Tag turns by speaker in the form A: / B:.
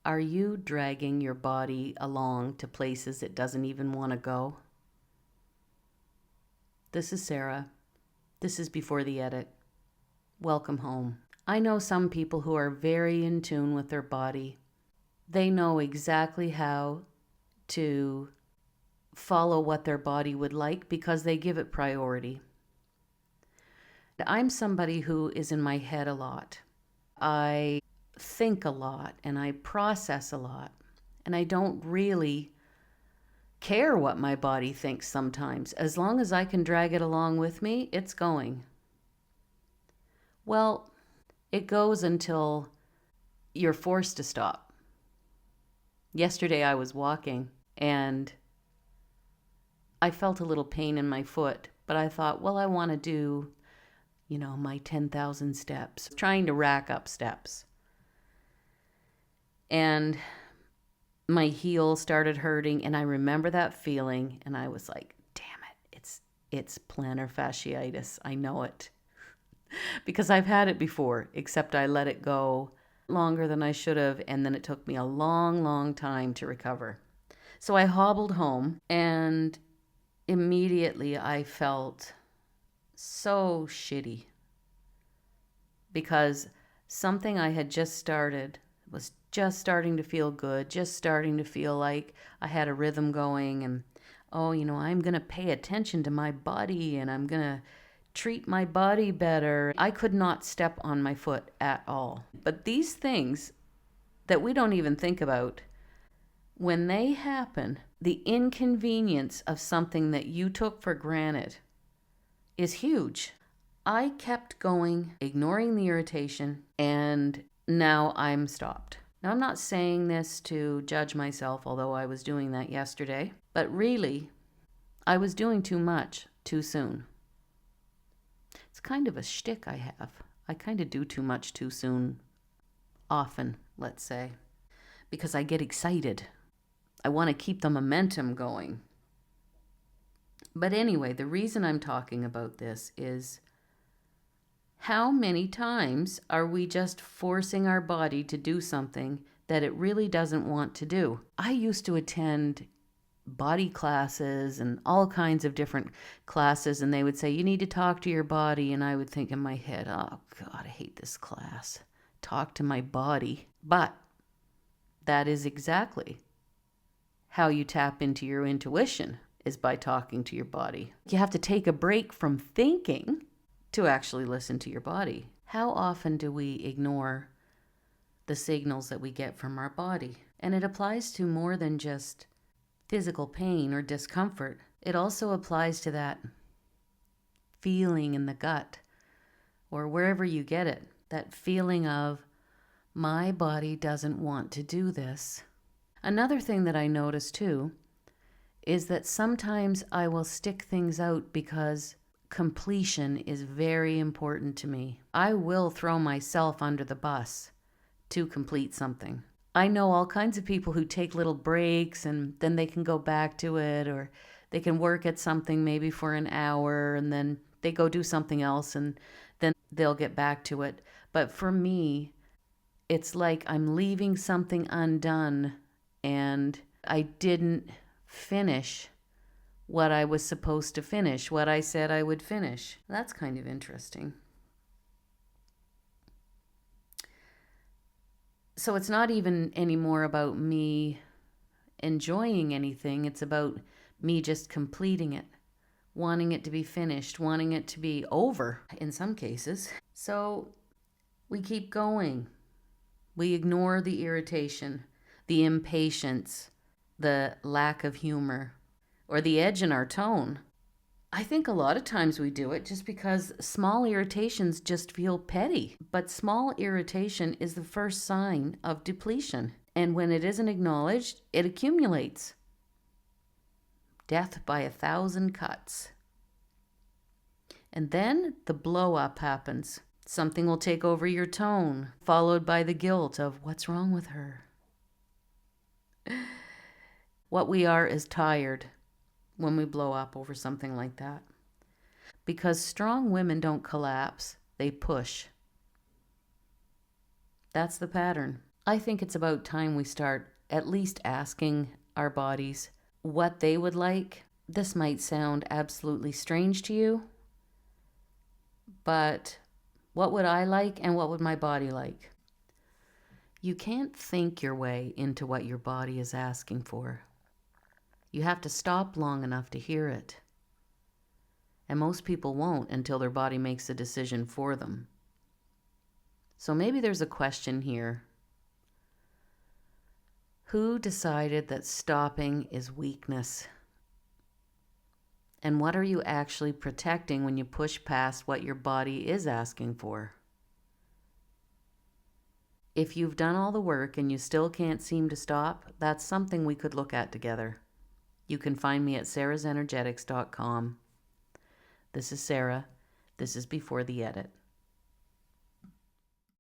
A: Are you dragging your body along to places it doesn't even want to go? This is Sarah. This is Before the Edit. Welcome home. I know some people who are very in tune with their body. They know exactly how to follow what their body would like because they give it priority. I'm somebody who is in my head a lot. I think a lot and I process a lot, and I don't really care what my body thinks sometimes. As long as I can drag it along with me, it's going. Well, it goes until you're forced to stop. Yesterday I was walking and I felt a little pain in my foot, but I thought, well, I want to do, my 10,000 steps, trying to rack up steps. And my heel started hurting, and I remember that feeling, and I was like, damn it, it's plantar fasciitis. I know it. Because I've had it before, except I let it go longer than I should have, and then it took me a long, long time to recover. So I hobbled home, and immediately I felt so shitty because something I had just started was just starting to feel good, just starting to feel like I had a rhythm going, and I'm going to pay attention to my body and I'm going to treat my body better. I could not step on my foot at all. But these things that we don't even think about, when they happen, the inconvenience of something that you took for granted is huge. I kept going, ignoring the irritation, and now I'm stopped. Now, I'm not saying this to judge myself, although I was doing that yesterday, but really, I was doing too much too soon. It's kind of a shtick I have. I kind of do too much too soon, often, let's say, because I get excited. I want to keep the momentum going. But anyway, the reason I'm talking about this is how many times are we just forcing our body to do something that it really doesn't want to do? I used to attend body classes and all kinds of different classes, and they would say, you need to talk to your body. And I would think in my head, oh God, I hate this class. Talk to my body. But that is exactly how you tap into your intuition, is by talking to your body. You have to take a break from thinking to actually listen to your body. How often do we ignore the signals that we get from our body? And it applies to more than just physical pain or discomfort. It also applies to that feeling in the gut or wherever you get it, that feeling of, my body doesn't want to do this. Another thing that I notice too is that sometimes I will stick things out because completion is very important to me. I will throw myself under the bus to complete something. I know all kinds of people who take little breaks and then they can go back to it, or they can work at something maybe for an hour and then they go do something else and then they'll get back to it. But for me, it's like I'm leaving something undone and I didn't finish what I was supposed to finish, what I said I would finish. That's kind of interesting. So it's not even anymore about me enjoying anything. It's about me just completing it, wanting it to be finished, wanting it to be over in some cases. So we keep going. We ignore the irritation, the impatience, the lack of humor, or the edge in our tone. I think a lot of times we do it just because small irritations just feel petty. But small irritation is the first sign of depletion. And when it isn't acknowledged, it accumulates. Death by 1,000 cuts. And then the blow up happens. Something will take over your tone, followed by the guilt of what's wrong with her. What we are is tired when we blow up over something like that. Because strong women don't collapse, they push. That's the pattern. I think it's about time we start at least asking our bodies what they would like. This might sound absolutely strange to you, but what would I like and what would my body like? You can't think your way into what your body is asking for. You have to stop long enough to hear it. And most people won't until their body makes a decision for them. So maybe there's a question here. Who decided that stopping is weakness? And what are you actually protecting when you push past what your body is asking for? If you've done all the work and you still can't seem to stop, that's something we could look at together. You can find me at sarahsenergetics.com. This is Sarah. This is Before the Edit.